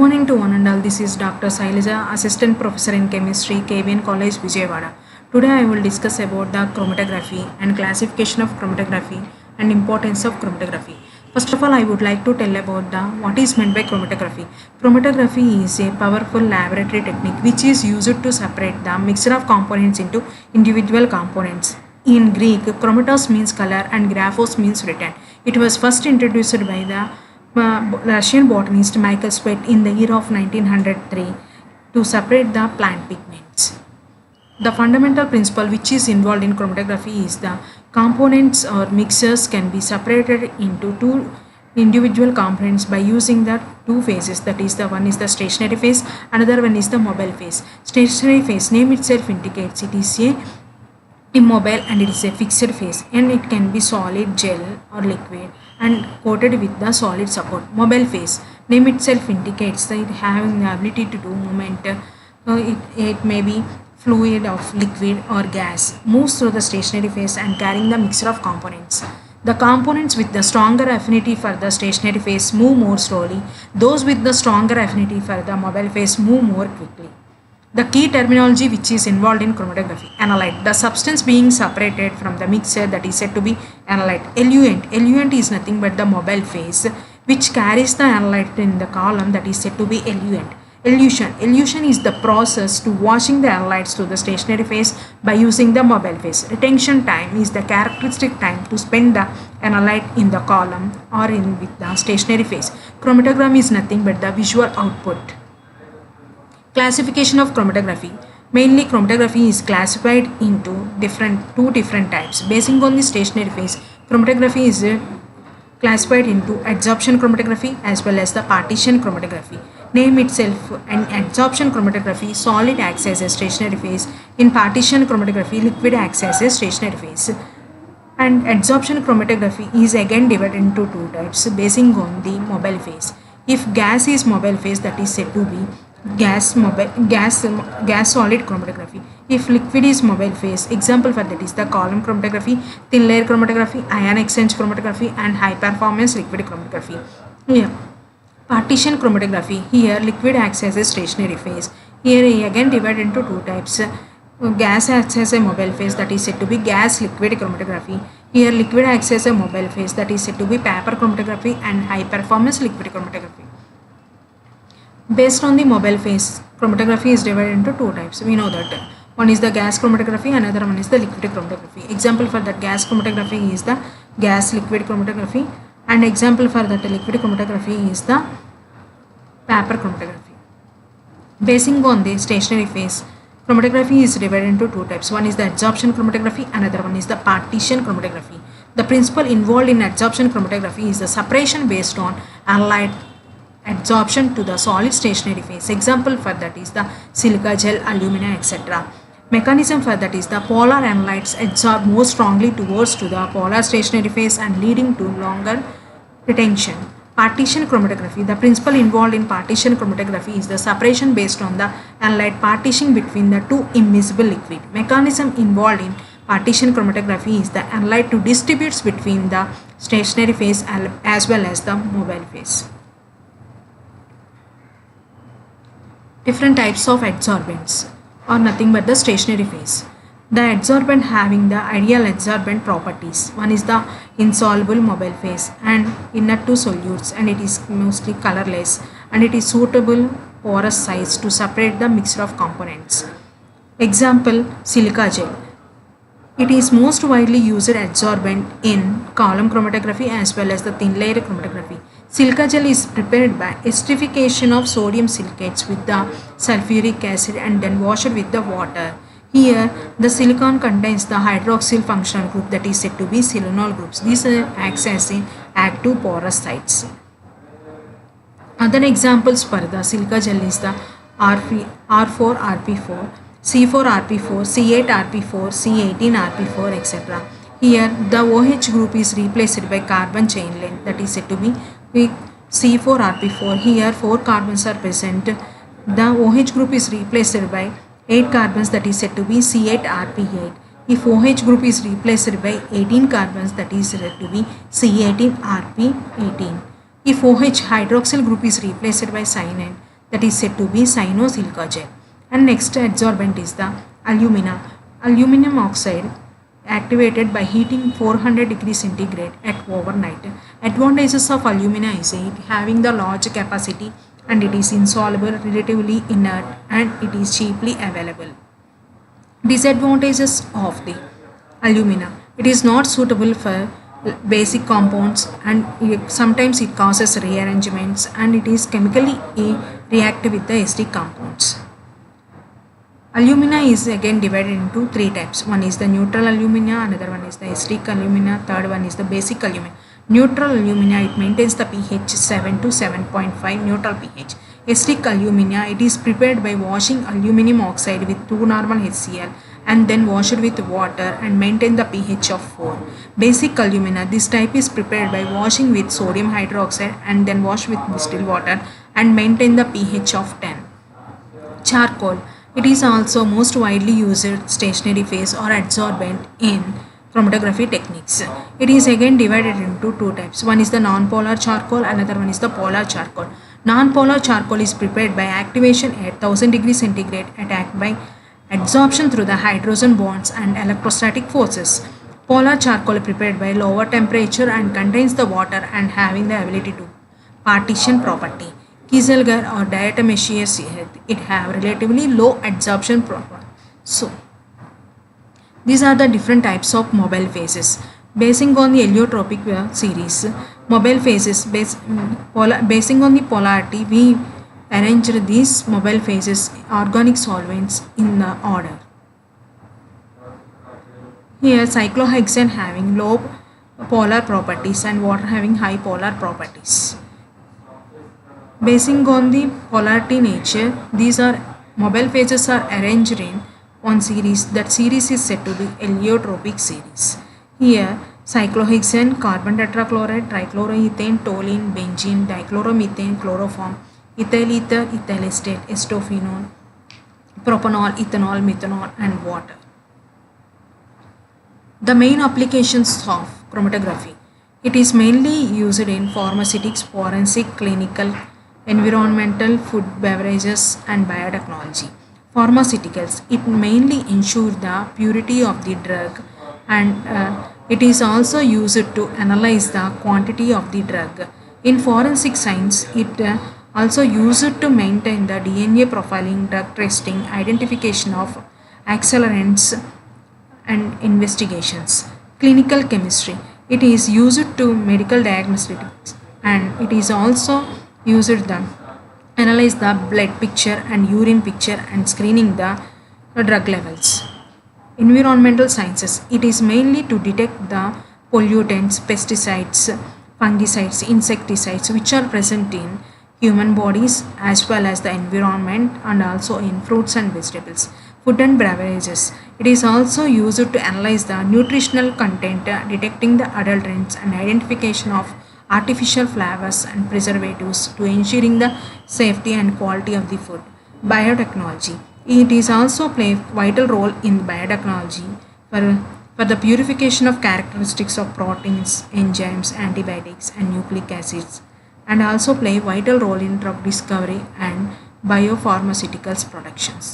morning to one and all. This is Dr. O.Sailaja, Assistant Professor in Chemistry, K.B.N College, Vijayawada. Today I will discuss about the chromatography and classification of chromatography and importance of chromatography. First of all, I would like to tell about what is meant by chromatography. Chromatography is a powerful laboratory technique which is used to separate the mixture of components into individual components. In Greek, chromatos means color and graphos means written. It was first introduced by the Russian botanist Michael Sweat in the year of 1903 to separate the plant pigments. The fundamental principle which is involved in chromatography is the components or mixtures can be separated into two individual components by using the two phases, that is the one is the stationary phase, another one is the mobile phase. Stationary phase name itself indicates it is a immobile and it is a fixed phase, and it can be solid, gel or liquid and coated with the solid support. Mobile phase name itself indicates that it having the ability to do movement. It may be fluid of liquid or gas, moves through the stationary phase and carrying the mixture of components. The components with the stronger affinity for the stationary phase move more slowly. Those with the stronger affinity for the mobile phase move more quickly. The key terminology which is involved in chromatography: analyte, the substance being separated from the mixture, that is said to be analyte. Eluent is nothing but the mobile phase which carries the analyte in the column, that is said to be eluent. Elution is the process to washing the analytes to the stationary phase by using the mobile phase. Retention time is the characteristic time to spend the analyte in the column or in with the stationary phase. Chromatogram is nothing but the visual output. Classification of chromatography. Mainly, chromatography is classified into two different types. Basing on the stationary phase, chromatography is classified into adsorption chromatography as well as the partition chromatography. Name itself, an adsorption chromatography, solid acts as a stationary phase. In partition chromatography, liquid acts as a stationary phase. And adsorption chromatography is again divided into two types basing on the mobile phase. If gas is mobile phase, that is said to be gas solid chromatography. If liquid is mobile phase, example for that is the column chromatography, thin layer chromatography, ion exchange chromatography and high performance liquid chromatography. Here partition chromatography, here liquid acts as a stationary phase. Here again divided into two types. Gas acts as a mobile phase, that is said to be gas liquid chromatography. Here liquid acts as a mobile phase, that is said to be paper chromatography and high performance liquid chromatography. Based on the mobile phase, chromatography is divided into two types. We know that one is the gas chromatography, another one is the liquid chromatography. Example for that gas chromatography is the gas liquid chromatography, and example for that liquid chromatography is the paper chromatography. Basing on the stationary phase, chromatography is divided into two types. One is the adsorption chromatography, another one is the partition chromatography. The principle involved in adsorption chromatography is the separation based on analyte adsorption to the solid stationary phase. Example for that is the silica gel, alumina, etc. Mechanism for that is the polar analytes adsorb more strongly towards to the polar stationary phase and leading to longer retention. Partition chromatography. The principle involved in partition chromatography is the separation based on the analyte partition between the two immiscible liquid. Mechanism involved in partition chromatography is the analyte to distributes between the stationary phase as well as the mobile phase. Different types of adsorbents are nothing but the stationary phase. The adsorbent having the ideal adsorbent properties. One is the insoluble mobile phase and inert to solutes, and it is mostly colorless and it is suitable porous size to separate the mixture of components. Example, silica gel. It is most widely used adsorbent in column chromatography as well as the thin layer chromatography. Silica gel is prepared by esterification of sodium silicates with the sulfuric acid and then washed with the water. Here, the silicon contains the hydroxyl functional group, that is said to be silanol groups. These acts as active porous sites. Other examples for the silica gel is the R4, RP4, C4, RP4, C8, RP4, C18, RP4, etc. Here, the OH group is replaced by carbon chain length, that is said to be C4, RP4. Here, 4 carbons are present. The OH group is replaced by 8 carbons, that is said to be C8, RP8. If OH group is replaced by 18 carbons, that is said to be C18, RP18. If OH hydroxyl group is replaced by cyanide, that is said to be cyano-silica gel. And next adsorbent is the alumina. Aluminum oxide activated by heating 400 degrees centigrade at overnight. Advantages of alumina is it having the large capacity and it is insoluble, relatively inert, and it is cheaply available. Disadvantages of the alumina. It is not suitable for basic compounds and sometimes it causes rearrangements and it is chemically reactive with the acidic compounds. Alumina is again divided into three types. One is the neutral alumina, another one is the acidic alumina, third one is the basic alumina. Neutral alumina, it maintains the pH 7 to 7.5 neutral pH. Acidic alumina, it is prepared by washing aluminum oxide with 2 normal HCl and then wash it with water and maintain the pH of 4. Basic alumina, this type is prepared by washing with sodium hydroxide and then wash with distilled water and maintain the pH of 10. Charcoal, it is also most widely used stationary phase or adsorbent in chromatography techniques. It is again divided into two types. One is the non-polar charcoal, another one is the polar charcoal. Non-polar charcoal is prepared by activation at 1000 degrees centigrade attacked by adsorption through the hydrogen bonds and electrostatic forces. Polar charcoal is prepared by lower temperature and contains the water and having the ability to partition property. Kieselguhr or diatomaceous it have relatively low adsorption property. So, these are the different types of mobile phases. Basing on the heliotropic series, mobile phases basing on the polarity, we arranged these mobile phases organic solvents in the order. Here cyclohexane having low polar properties and water having high polar properties. Basing on the polarity nature, these are mobile phases are arranged in one series. That series is said to be heliotropic series. Here cyclohexane, carbon tetrachloride, trichloroethane, toluene, benzene, dichloromethane, chloroform, ethyl ether, ethyl acetate, acetophenone, propanol, ethanol, methanol, and water. The main applications of chromatography. It is mainly used in pharmaceutics, forensic, clinical, environmental, food, beverages, and biotechnology. Pharmaceuticals, it mainly ensures the purity of the drug and it is also used to analyze the quantity of the drug. In forensic science, it also used to maintain the DNA profiling, drug testing, identification of accelerants and investigations. Clinical chemistry, it is used to medical diagnostics and it is also used to analyze the blood picture and urine picture and screening the drug levels. Environmental sciences, it is mainly to detect the pollutants, pesticides, fungicides, insecticides which are present in human bodies as well as the environment and also in fruits and vegetables. Food and beverages, it is also used to analyze the nutritional content, detecting the adulterants and identification of artificial flavors and preservatives to ensuring the safety and quality of the food. Biotechnology, it is also play vital role in biotechnology for the purification of characteristics of proteins, enzymes, antibiotics, and nucleic acids, and also play vital role in drug discovery and biopharmaceuticals productions.